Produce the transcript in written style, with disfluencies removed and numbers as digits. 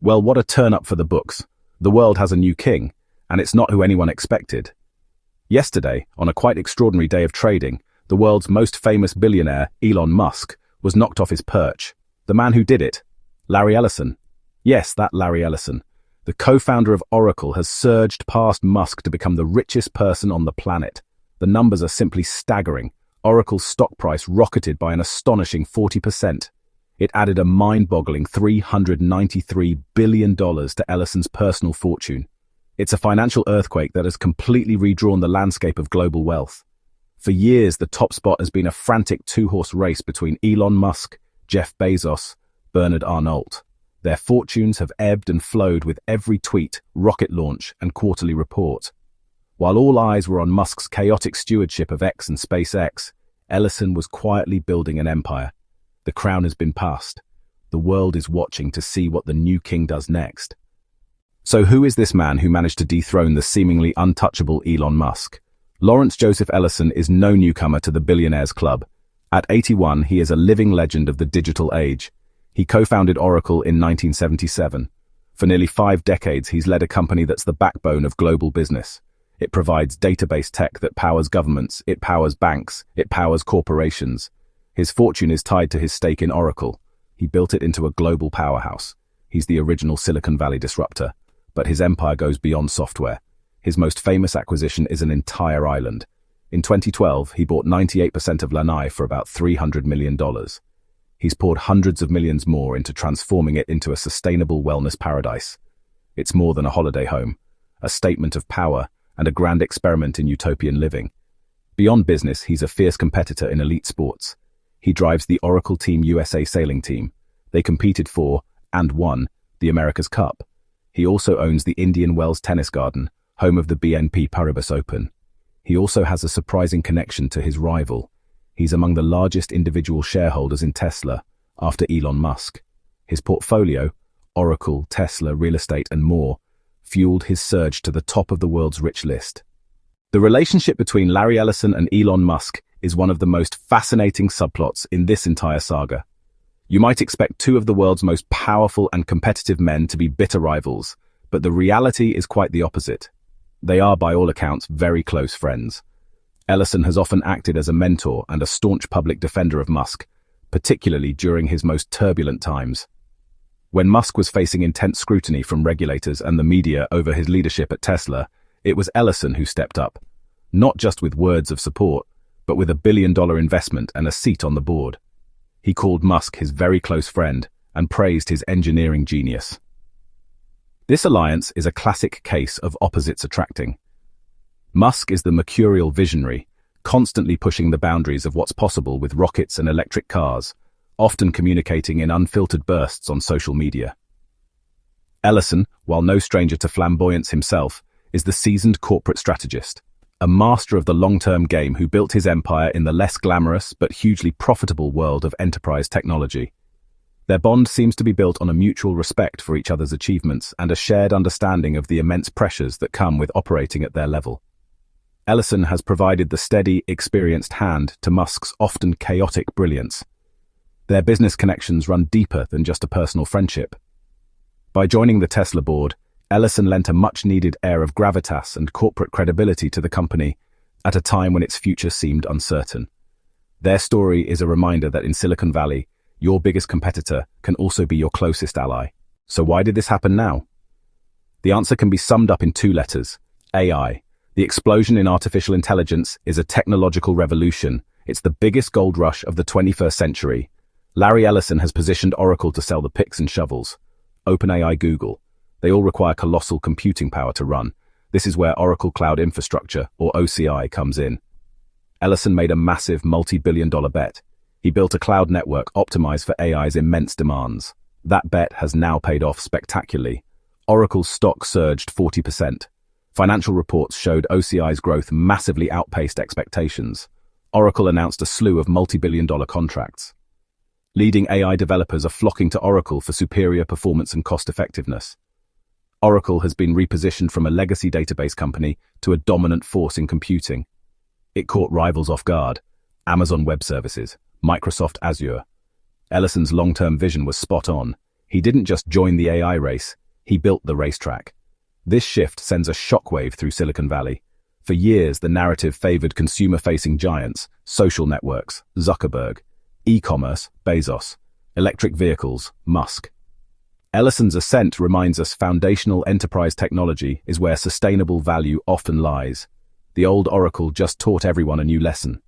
Well, what a turn up for the books. The world has a new king, and it's not who anyone expected. Yesterday, on a quite extraordinary day of trading, the world's most famous billionaire, Elon Musk, was knocked off his perch. The man who did it, Larry Ellison. Yes, that Larry Ellison. The co-founder of Oracle has surged past Musk to become the richest person on the planet. The numbers are simply staggering. Oracle's stock price rocketed by an astonishing 40%. It added a mind-boggling $393 billion to Ellison's personal fortune. It's a financial earthquake that has completely redrawn the landscape of global wealth. For years, the top spot has been a frantic two-horse race between Elon Musk, Jeff Bezos, Bernard Arnault. Their fortunes have ebbed and flowed with every tweet, rocket launch, and quarterly report. While all eyes were on Musk's chaotic stewardship of X and SpaceX, Ellison was quietly building an empire. The crown has been passed. The world is watching to see what the new king does next. So who is this man who managed to dethrone the seemingly untouchable Elon Musk? Lawrence Joseph Ellison is no newcomer to the Billionaires Club. At 81, he is a living legend of the digital age. He co-founded Oracle in 1977. For nearly 5 decades, he's led a company that's the backbone of global business. It provides database tech that powers governments, it powers banks, it powers corporations. His fortune is tied to his stake in Oracle. He built it into a global powerhouse. He's the original Silicon Valley disruptor. But his empire goes beyond software. His most famous acquisition is an entire island. In 2012, he bought 98% of Lanai for about $300 million. He's poured hundreds of millions more into transforming it into a sustainable wellness paradise. It's more than a holiday home, a statement of power, and a grand experiment in utopian living. Beyond business, he's a fierce competitor in elite sports. He drives the Oracle Team USA sailing team. They competed for, and won, the America's Cup. He also owns the Indian Wells Tennis Garden, home of the BNP Paribas Open. He also has a surprising connection to his rival. He's among the largest individual shareholders in Tesla, after Elon Musk. His portfolio, Oracle, Tesla, real estate, and more, fueled his surge to the top of the world's rich list. The relationship between Larry Ellison and Elon Musk is one of the most fascinating subplots in this entire saga. You might expect two of the world's most powerful and competitive men to be bitter rivals, but the reality is quite the opposite. They are, by all accounts, very close friends. Ellison has often acted as a mentor and a staunch public defender of Musk, particularly during his most turbulent times. When Musk was facing intense scrutiny from regulators and the media over his leadership at Tesla, it was Ellison who stepped up, not just with words of support, but with $1 billion investment and a seat on the board. He called Musk his very close friend and praised his engineering genius. This alliance is a classic case of opposites attracting. Musk is the mercurial visionary, constantly pushing the boundaries of what's possible with rockets and electric cars, often communicating in unfiltered bursts on social media. Ellison, while no stranger to flamboyance himself, is the seasoned corporate strategist, a master of the long-term game who built his empire in the less glamorous but hugely profitable world of enterprise technology. Their bond seems to be built on a mutual respect for each other's achievements and a shared understanding of the immense pressures that come with operating at their level. Ellison has provided the steady, experienced hand to Musk's often chaotic brilliance. Their business connections run deeper than just a personal friendship. By joining the Tesla board, Ellison lent a much-needed air of gravitas and corporate credibility to the company at a time when its future seemed uncertain. Their story is a reminder that in Silicon Valley, your biggest competitor can also be your closest ally. So why did this happen now? The answer can be summed up in 2 letters: AI. The explosion in artificial intelligence is a technological revolution. It's the biggest gold rush of the 21st century. Larry Ellison has positioned Oracle to sell the picks and shovels. OpenAI, Google. They all require colossal computing power to run. This is where Oracle Cloud Infrastructure, or OCI, comes in. Ellison made a massive multi-billion-dollar bet. He built a cloud network optimized for AI's immense demands. That bet has now paid off spectacularly. Oracle's stock surged 40%. Financial reports showed OCI's growth massively outpaced expectations. Oracle announced a slew of multi-billion-dollar contracts. Leading AI developers are flocking to Oracle for superior performance and cost-effectiveness. Oracle has been repositioned from a legacy database company to a dominant force in computing. It caught rivals off guard: Amazon Web Services, Microsoft Azure. Ellison's long-term vision was spot on. He didn't just join the AI race, he built the racetrack. This shift sends a shockwave through Silicon Valley. For years, the narrative favored consumer-facing giants, social networks, Zuckerberg, e-commerce, Bezos, electric vehicles, Musk. Ellison's ascent reminds us foundational enterprise technology is where sustainable value often lies. The old oracle just taught everyone a new lesson.